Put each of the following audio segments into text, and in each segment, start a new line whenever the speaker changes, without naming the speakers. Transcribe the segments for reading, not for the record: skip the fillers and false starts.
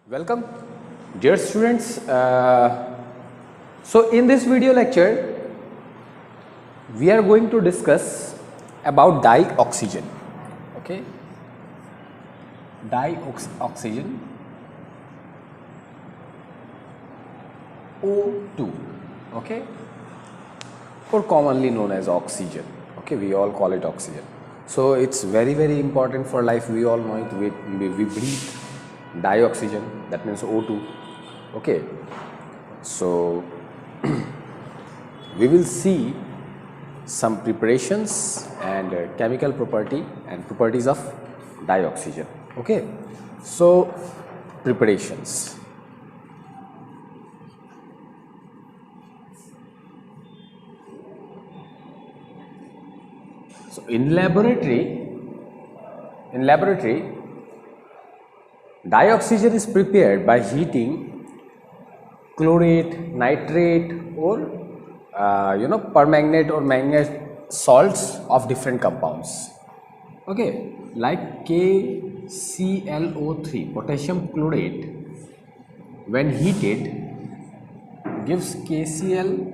Welcome, dear students. So in this video lecture, we are going to discuss about dioxygen. Okay, dioxygen, O2. Okay, or commonly known as oxygen. Okay, we all call it oxygen. So it's very important for life. We all know it. We breathe dioxygen, that means O2. Okay, so we will see some preparations and chemical property and properties of dioxygen. Okay, so preparations. So in laboratory, dioxygen is prepared by heating chlorate, nitrate, or permanganate or manganese salts of different compounds. Okay, like KClO3, potassium chlorate, when heated gives KCl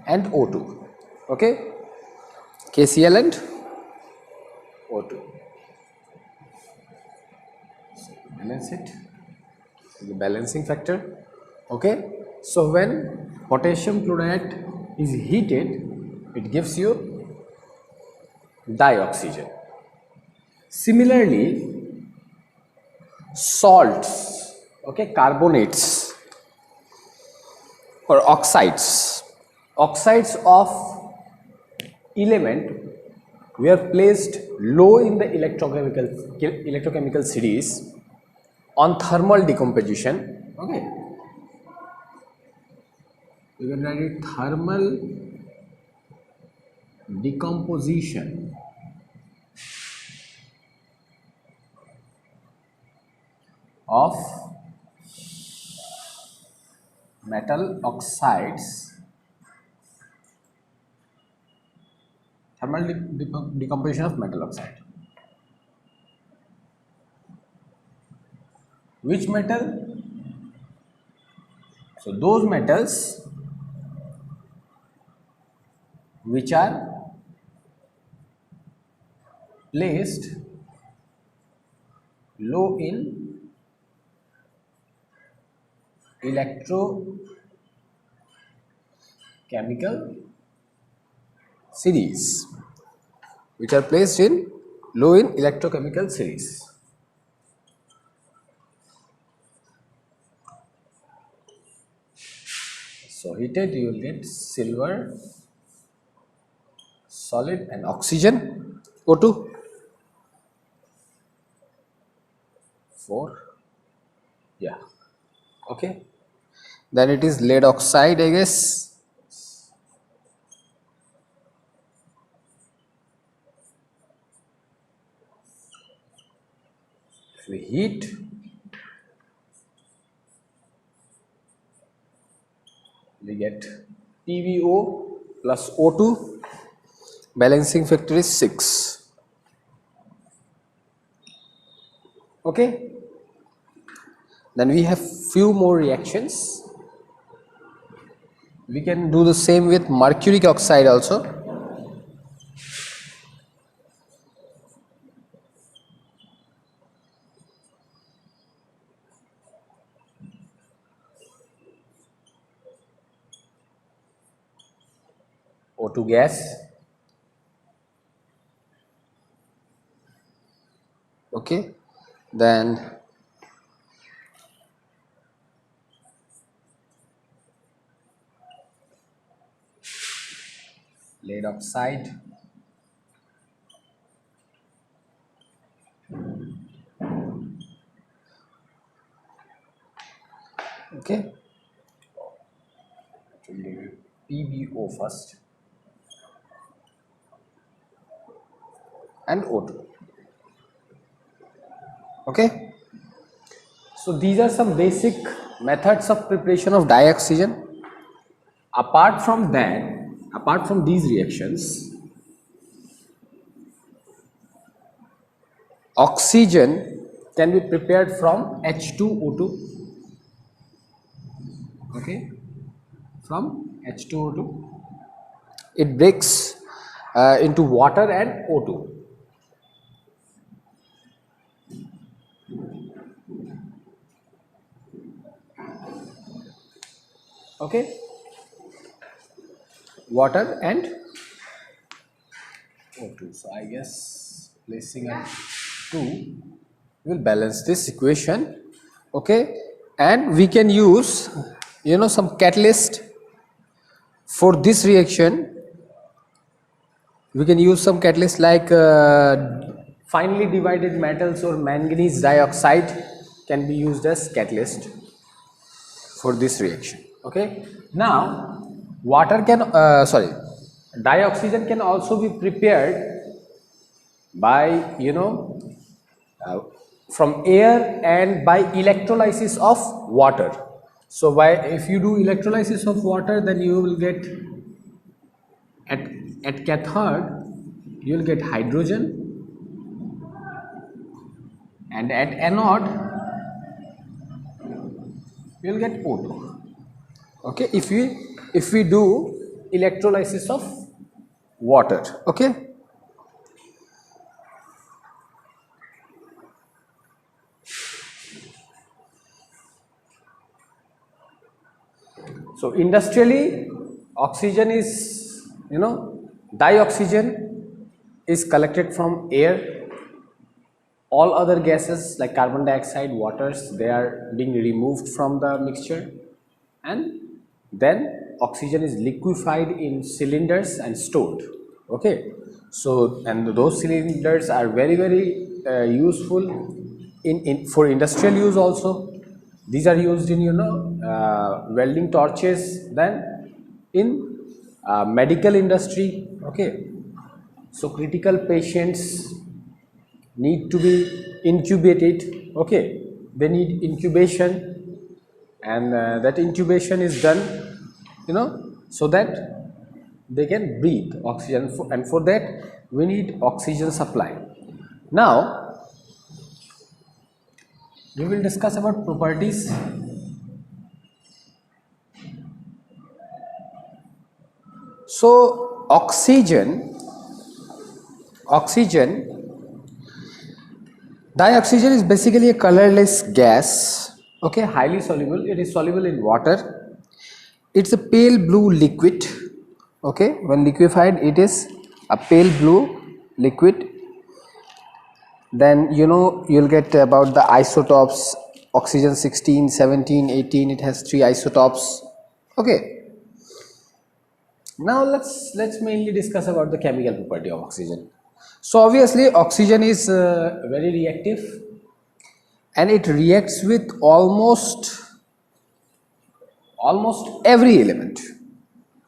and O2. Okay, KCl and O2. Balance it, the balancing factor. Okay, so when potassium chloride is heated, it gives you dioxygen. Similarly, salts, okay, carbonates or oxides of element were placed low in the electrochemical series on thermal decomposition. Okay, we can write it thermal decomposition of metal oxides, thermal decomposition of metal oxide. Which metal? So those metals which are placed low in electrochemical series, So heated, you will get silver solid and oxygen O2. 4. Yeah. Okay. Then it is lead oxide, I guess. If we heat, we get PbO plus O2. Balancing factor is 6. Okay. Then we have few more reactions. We can do the same with mercuric oxide also. O2 gas. Okay, then lead oxide, okay, PbO first and O2. Okay, so these are some basic methods of preparation of dioxygen. Apart from these reactions, oxygen can be prepared from H2O2. Okay, from H2O2 it breaks into water and O2. Okay, water and O2. So I guess placing a 2 will balance this equation. Okay, and we can use some catalyst for this reaction. We can use some catalyst like finely divided metals or manganese dioxide can be used as catalyst for this reaction. Okay, now water can dioxygen can also be prepared by uh, from air and by electrolysis of water. So if you do electrolysis of water, then you will get at, at cathode you will get hydrogen, and at anode you will get O2. Okay, if we do electrolysis of water. Okay, so industrially oxygen is dioxygen is collected from air. All other gases like carbon dioxide, waters, they are being removed from the mixture, and then oxygen is liquefied in cylinders and stored. Okay, so and those cylinders are very useful in for industrial use also. These are used in welding torches, then in medical industry. Okay, so critical patients need to be incubated. Okay, they need incubation, and that incubation is done so that they can breathe oxygen, and for that we need oxygen supply. Now we will discuss about properties. So oxygen dioxygen is basically a colorless gas. Okay, highly soluble. It is soluble in water. It's a pale blue liquid. Okay, when liquefied it is a pale blue liquid. Then you'll get about the isotopes: oxygen 16, 17, 18. It has 3 isotopes. Okay, now let's mainly discuss about the chemical property of oxygen. So obviously oxygen is very reactive, and it reacts with almost every element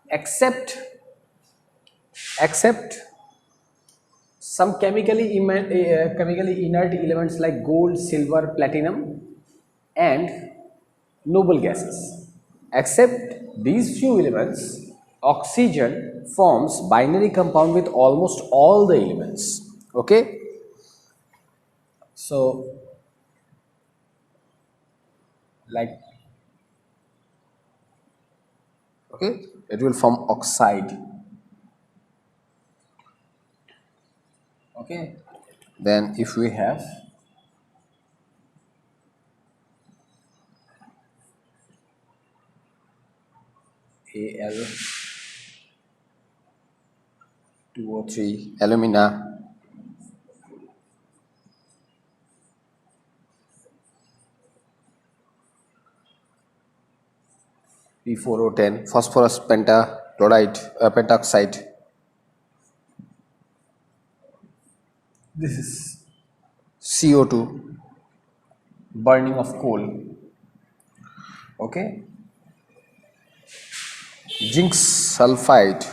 except some chemically inert elements like gold, silver, platinum, and noble gases. Except these few elements, oxygen forms binary compound with almost all the elements. Okay, so like it will form oxide. Okay, then if we have Al2O3 alumina, P4O10 phosphorus pentoxide. This is CO2, burning of coal. Okay, zinc sulfide,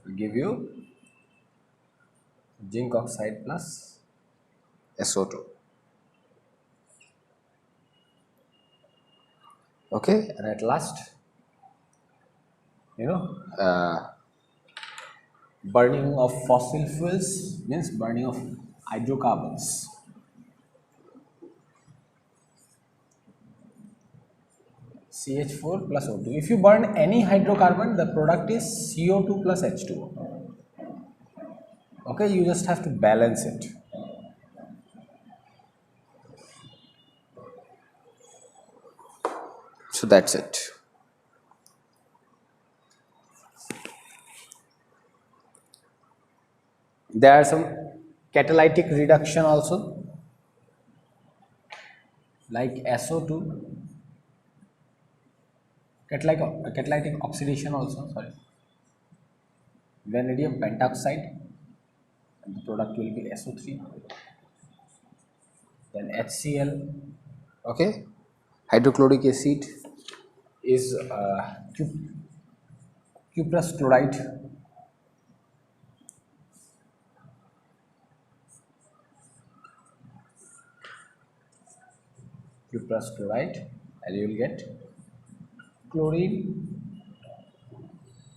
will give you zinc oxide plus SO2. Okay, and at last Burning of fossil fuels means burning of hydrocarbons. CH4 plus O2. If you burn any hydrocarbon, the product is CO2 plus H2O. Okay, you just have to balance it. So that's it. There are some catalytic reduction also, like SO2, catalytic oxidation also, sorry, vanadium pentoxide, and the product will be SO3, then HCl, okay, hydrochloric acid is cuprous chloride, and you will get chlorine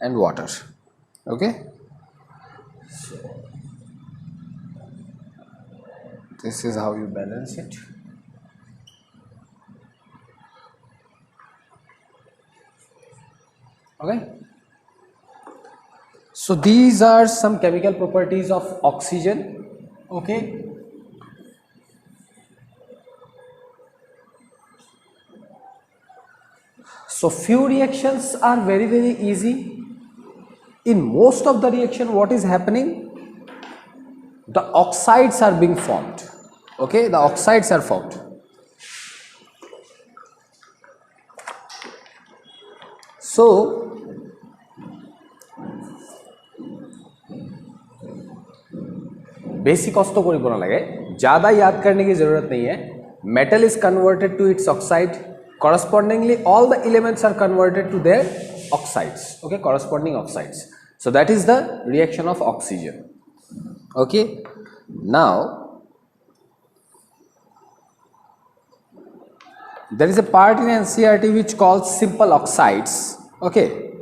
and water. Okay, so this is how you balance it. Okay, so these are some chemical properties of oxygen. Okay, so few reactions are very easy. In most of the reaction, what is happening? The oxides are being formed. Okay, the oxides are formed. So basic कष्ट करिब नालागे, ज़्यादा याद करने की जरूरत नहीं है. Metal is converted to its oxide. Correspondingly, all the elements are converted to their oxides. Okay, corresponding oxides. So that is the reaction of oxygen. Okay, now there is a part in NCERT which calls simple oxides. Okay,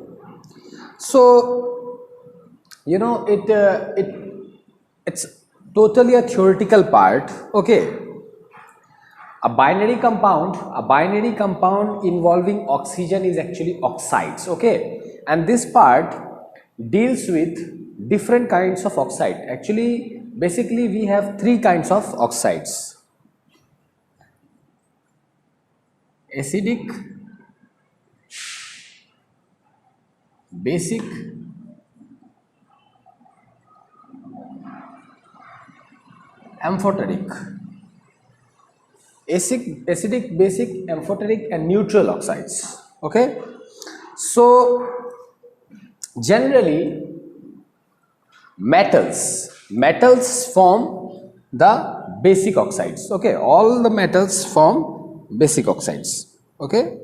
so you know it's totally a theoretical part. Okay, a binary compound involving oxygen is actually oxides. Okay, and this part deals with different kinds of oxide. Actually, basically we have three kinds of oxides: acidic, basic, amphoteric. Acidic, basic, amphoteric and neutral oxides. Okay, so generally metals form the basic oxides. Okay, all the metals form basic oxides. Okay,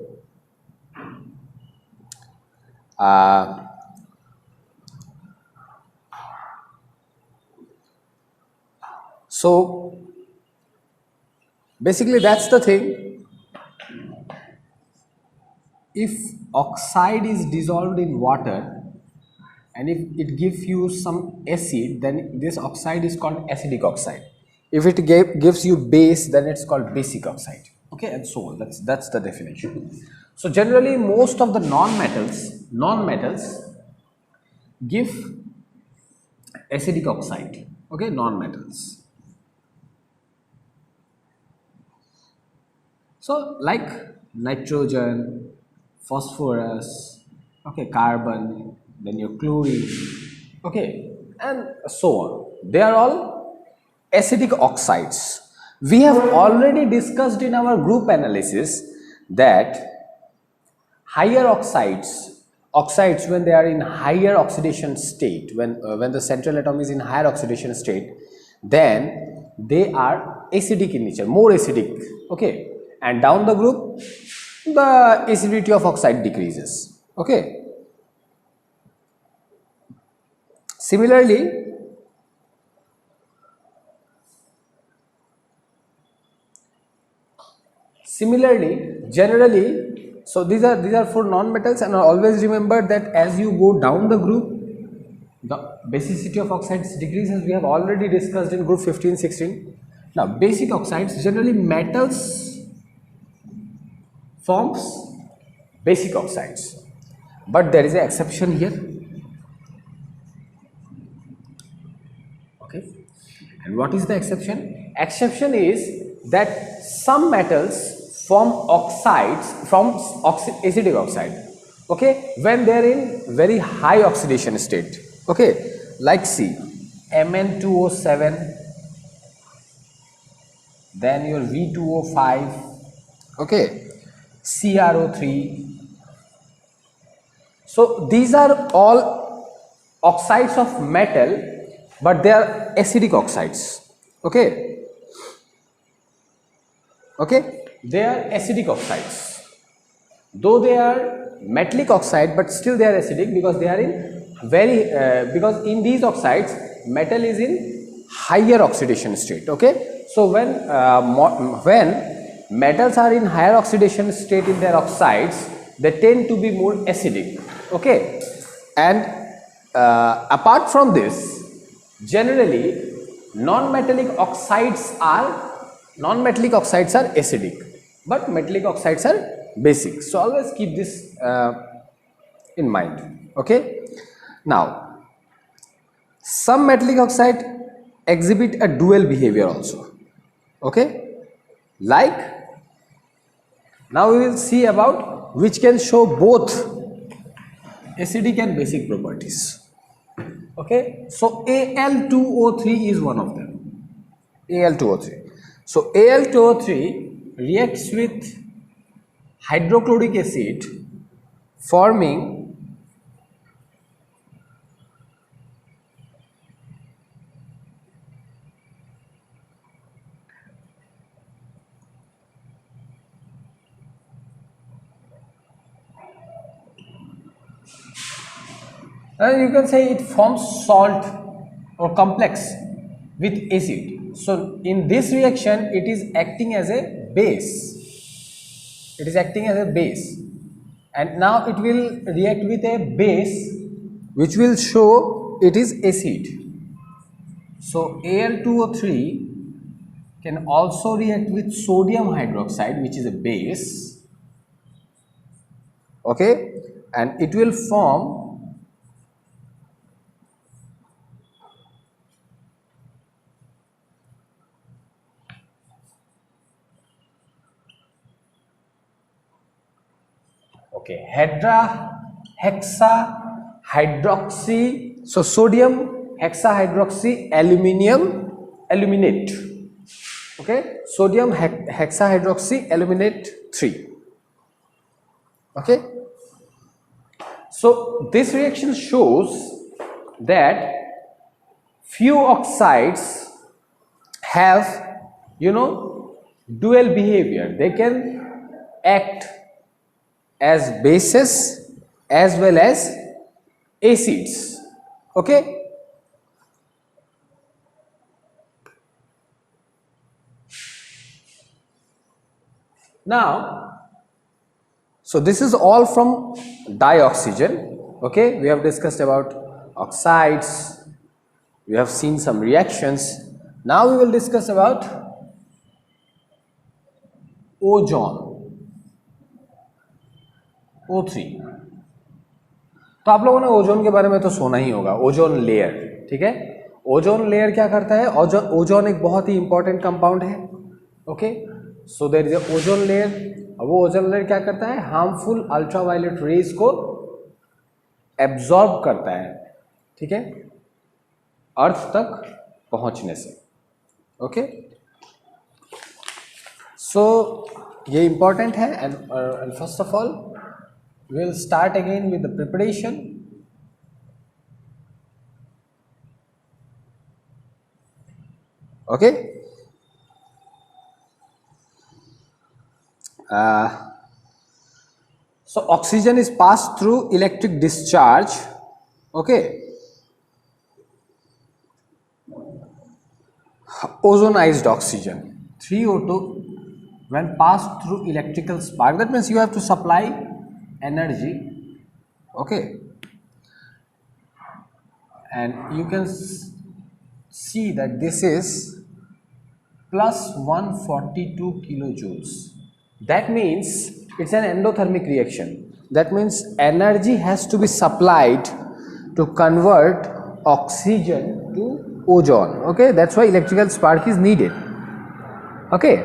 so basically that's the thing. If oxide is dissolved in water and if it gives you some acid, then this oxide is called acidic oxide. If it gives you base, then it's called basic oxide. Okay, and so on. That's the definition. So generally most of the non-metals give acidic oxide. Okay, non-metals. So like nitrogen, phosphorus, okay, carbon, then your chlorine, okay, and so on. They are all acidic oxides. We have already discussed in our group analysis that higher oxides when they are in higher oxidation state, when the central atom is in higher oxidation state, then they are acidic in nature, more acidic. Okay, and down the group the acidity of oxide decreases. Okay, similarly generally, so these are for non-metals, and always remember that as you go down the group The basicity of oxides decreases, we have already discussed in group 15, 16. Now, basic oxides, generally metals forms basic oxides, but there is an exception here. Okay, and what is the exception? Exception is that some metals form oxides from acidic oxide, okay, when they are in very high oxidation state, okay, like see Mn2O7, then your V2O5, okay, CrO3. So these are all oxides of metal, but they are acidic oxides, okay, okay, they are acidic oxides, though they are metallic oxide, but still they are acidic because they are in very because in these oxides metal is in higher oxidation state, okay. So when metals are in higher oxidation state in their oxides, they tend to be more acidic, okay. And apart from this, generally non-metallic oxides are acidic, but metallic oxides are basic. So always keep this in mind, okay. Now, some metallic oxide exhibit a dual behavior also, okay, like now we will see about which can show both acidic and basic properties, okay. So Al2O3 is one of them, Al2O3. So Al2O3 reacts with hydrochloric acid, forming you can say it forms salt or complex with acid. So in this reaction it is acting as a base, it is acting as a base, and now it will react with a base which will show it is acid. So Al2O3 can also react with sodium hydroxide, which is a base, okay, and it will form okay hydroxy, so sodium hexahydroxy aluminate, okay, sodium hexahydroxy aluminate 3, okay. So this reaction shows that few oxides have, you know, dual behavior. They can act as bases as well as acids, okay. Now, so this is all from dioxygen, okay. We have discussed about oxides, we have seen some reactions. Now we will discuss about ozone, O3. तो आप लोगों ने ozone के बारे में तो सुना ही होगा, ओजोन लेयर, ठीक है। ओजोन लेयर क्या करता है? ओजोन एक बहुत ही इंपॉर्टेंट कंपाउंड है, okay. So there is a ozone layer. वो ओजोन लेयर क्या करता है? हार्मफुल अल्ट्रावायलेट रेज को एब्जॉर्ब करता है, ठीक है, अर्थ तक पहुंचने से, ओके। सो ये इंपॉर्टेंट है। And first of all we'll start again with the preparation. Okay. So oxygen is passed through electric discharge, okay. Ozonized oxygen 3O2 when passed through electrical spark, that means you have to supply energy, okay, and you can see that this is plus 142 kilojoules. That means it's an endothermic reaction. That means energy has to be supplied to convert oxygen to ozone. Okay, that's why electrical spark is needed. Okay,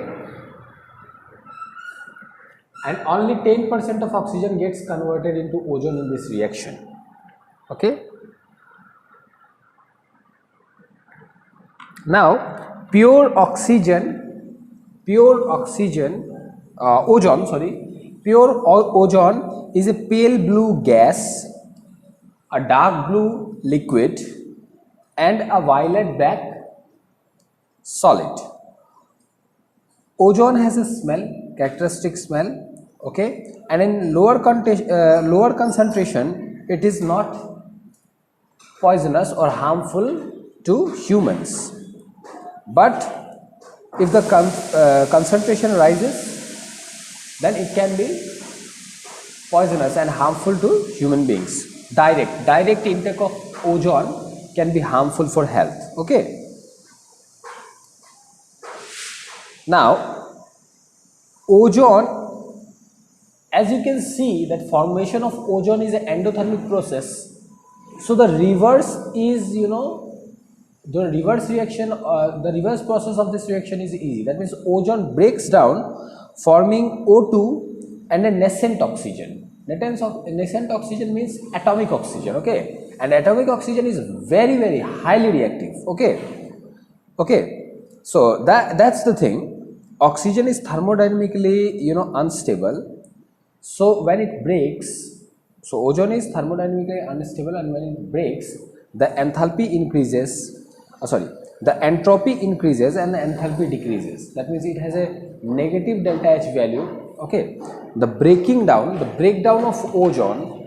and only 10% of oxygen gets converted into ozone in this reaction. Okay, now pure oxygen, ozone, sorry, ozone is a pale blue gas, a dark blue liquid, and a violet black solid. Ozone has a smell, characteristic smell, okay, and in lower concentration, it is not poisonous or harmful to humans. But if the concentration rises, then it can be poisonous and harmful to human beings. Direct intake of ozone can be harmful for health. Okay. Now, ozone, as you can see, that formation of ozone is an endothermic process. So the reverse is, the reverse reaction, the reverse process of this reaction is easy. That means ozone breaks down, forming O2 and a nascent oxygen. Nascent oxygen means atomic oxygen. Okay, and atomic oxygen is very, very highly reactive. Okay, so that's the thing. Oxygen is thermodynamically, unstable. So when it breaks, so ozone is thermodynamically unstable, and when it breaks, the enthalpy increases. The entropy increases and the enthalpy decreases. That means it has a negative delta H value. Okay, the breakdown of ozone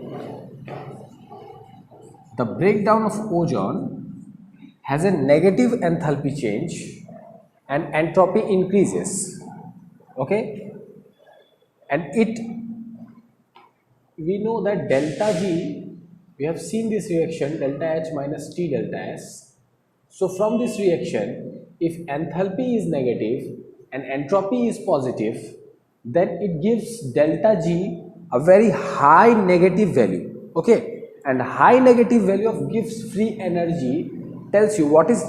has a negative enthalpy change, and entropy increases. Okay, and we know that delta G, we have seen this reaction delta H minus T delta S. So from this reaction, if enthalpy is negative and entropy is positive, then it gives delta G a very high negative value. Okay, and high negative value of Gibbs free energy tells you what is.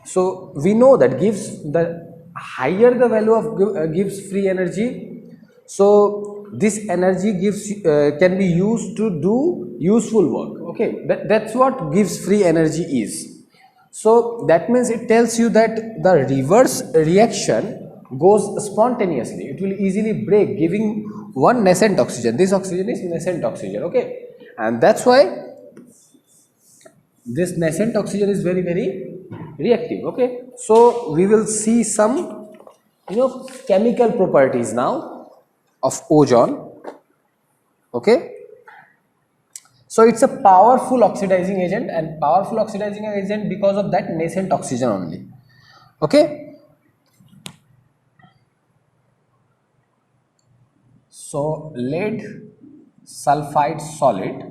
So we know that the higher the value of Gibbs free energy, so this energy can be used to do useful work. Okay, that's what Gibbs free energy is. So that means it tells you that the reverse reaction goes spontaneously. It will easily break, giving one nascent oxygen. This oxygen is nascent oxygen. Okay, and that's why this nascent oxygen is very, very reactive. Okay, so we will see some, chemical properties now of ozone. Okay, so it's a powerful oxidizing agent, and powerful oxidizing agent because of that nascent oxygen only. Okay, so lead sulfide solid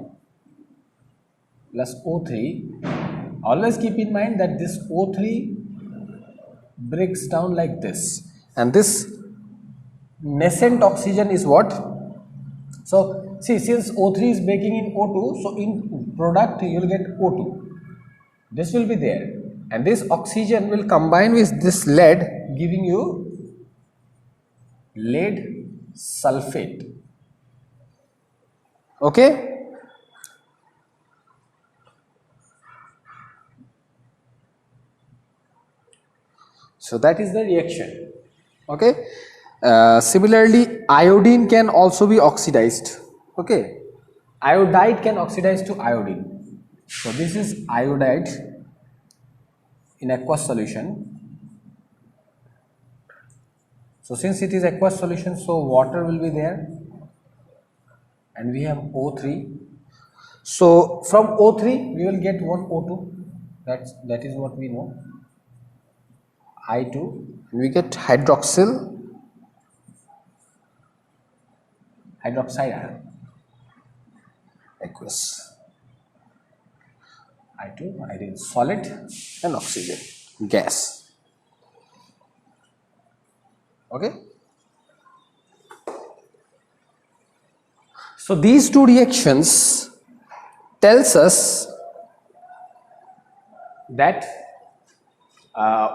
plus O3. Always keep in mind that this O3 breaks down like this, and this nascent oxygen is what? So see, since O3 is breaking in O2, so in product you will get O2. This will be there, and this oxygen will combine with this lead, giving you lead sulfate. Okay. So that is the reaction. Okay. Similarly, iodine can also be oxidized. Okay, iodide can oxidize to iodine. So this is iodide in aqueous solution. So since it is aqueous solution, so water will be there, and we have O3. So from O3 we will get what? O2. That is what we know. I2. We get hydroxide ion, aqueous I2, iodine solid, and oxygen gas. Okay. So these two reactions tells us that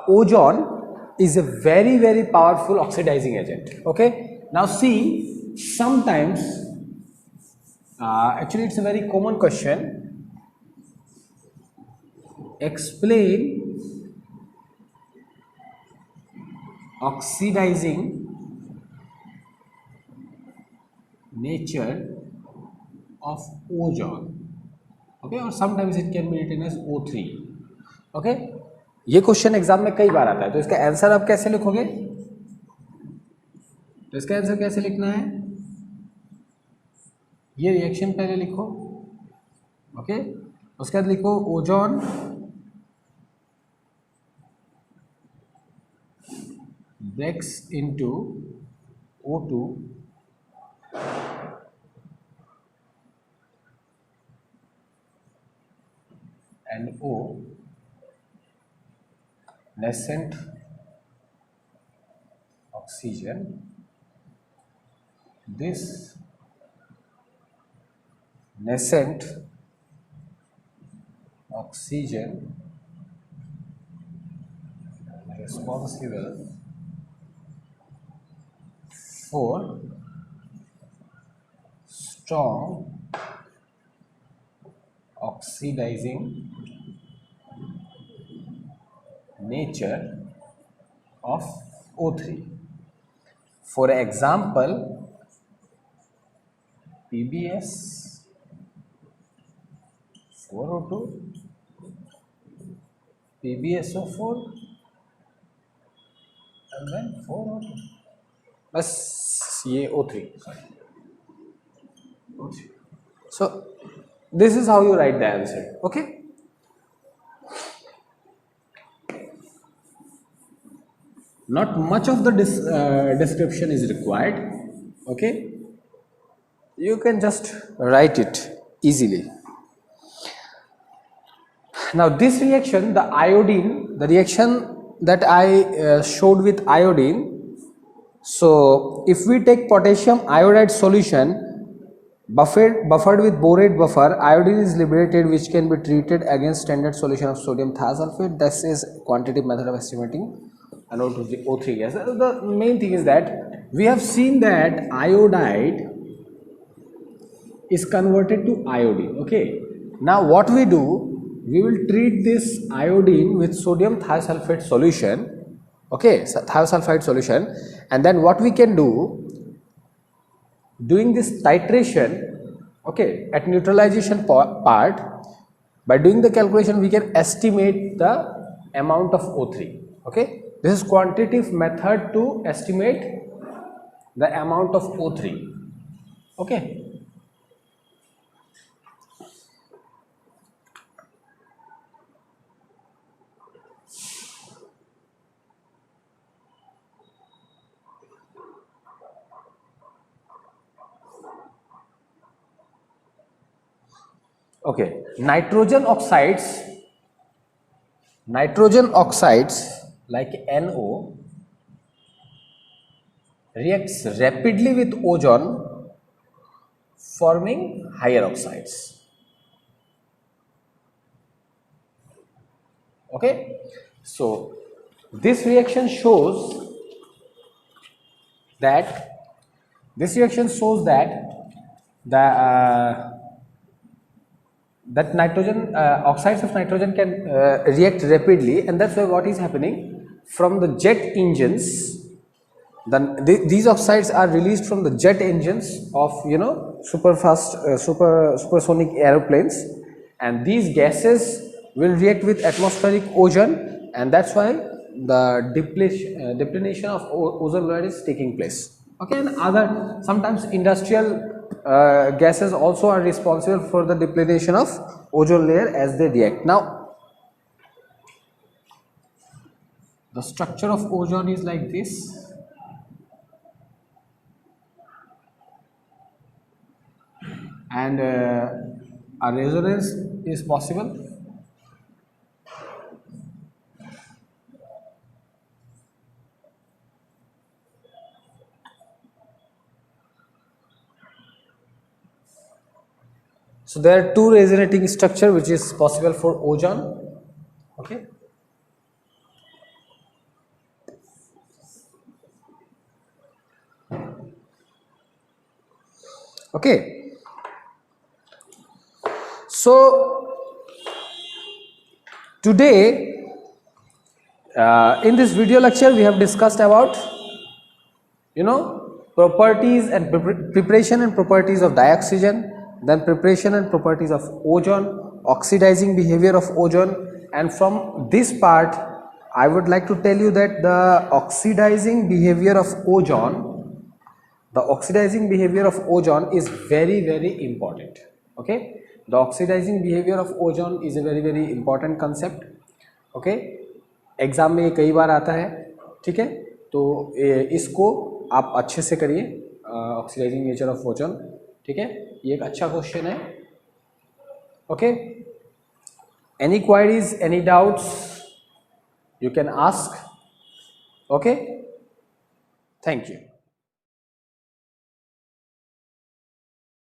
ozone is a very powerful oxidizing agent. Okay. Now see, sometimes actually it's a very common question. Explain oxidizing nature of ozone. Okay, or sometimes it can be written as O3. Okay, ये question exam में कई बार आता है, तो इसका answer आप कैसे लिखोगे? तो इसका आंसर कैसे लिखना है? ये रिएक्शन पहले लिखो, ओके, उसके बाद लिखो ozone breaks into O2 and O, nascent oxygen. This nascent oxygen responsible for strong oxidizing nature of O3. For example, PbS 4O2, PbSO4 and then 4O2. बस ये O3. O3. So this is how you write the answer. Okay. Not much of the description is required. Okay, you can just write it easily. Now this reaction, the iodine, the reaction that I showed with iodine. So if we take potassium iodide solution buffered with borate buffer, iodine is liberated, which can be treated against standard solution of sodium thiosulfate. This is quantitative method of estimating O3 gas. The main thing is that we have seen that iodide is converted to iodine. Okay, now what we do, we will treat this iodine with sodium thiosulfate solution. Okay, so thiosulfide solution, and then what we can do, doing this titration, okay, at neutralization part, by doing the calculation we can estimate the amount of O3. Okay, this is quantitative method to estimate the amount of O3. Okay. Okay, nitrogen oxides like NO reacts rapidly with ozone, forming higher oxides. Okay, so this reaction shows that the that nitrogen oxides of nitrogen can react rapidly, and that's why what is happening from the jet engines. Then these oxides are released from the jet engines of super fast supersonic aeroplanes, and these gases will react with atmospheric ozone, and that's why the depletion of ozone layer is taking place. Okay, and other sometimes industrial gases also are responsible for the depletion of ozone layer as they react. Now the structure of ozone is like this. And a resonance is possible. So there are two resonating structure which is possible for ozone. Okay. Okay. So today in this video lecture we have discussed about properties and preparation and properties of dioxygen, then preparation and properties of ozone, oxidizing behavior of ozone, and from this part I would like to tell you that the oxidizing behavior of ozone, is very very important. Okay, the oxidizing behavior of ozone is a very very important concept. Okay, exam में ये कई बार आता है. ठीक है, तो इसको आप अच्छे से करिए, ऑक्सीडाइजिंग नेचर ऑफ ओजोन. ठीक है, ये एक अच्छा क्वेश्चन है. Okay, any queries, any doubts you can ask. Okay, thank you.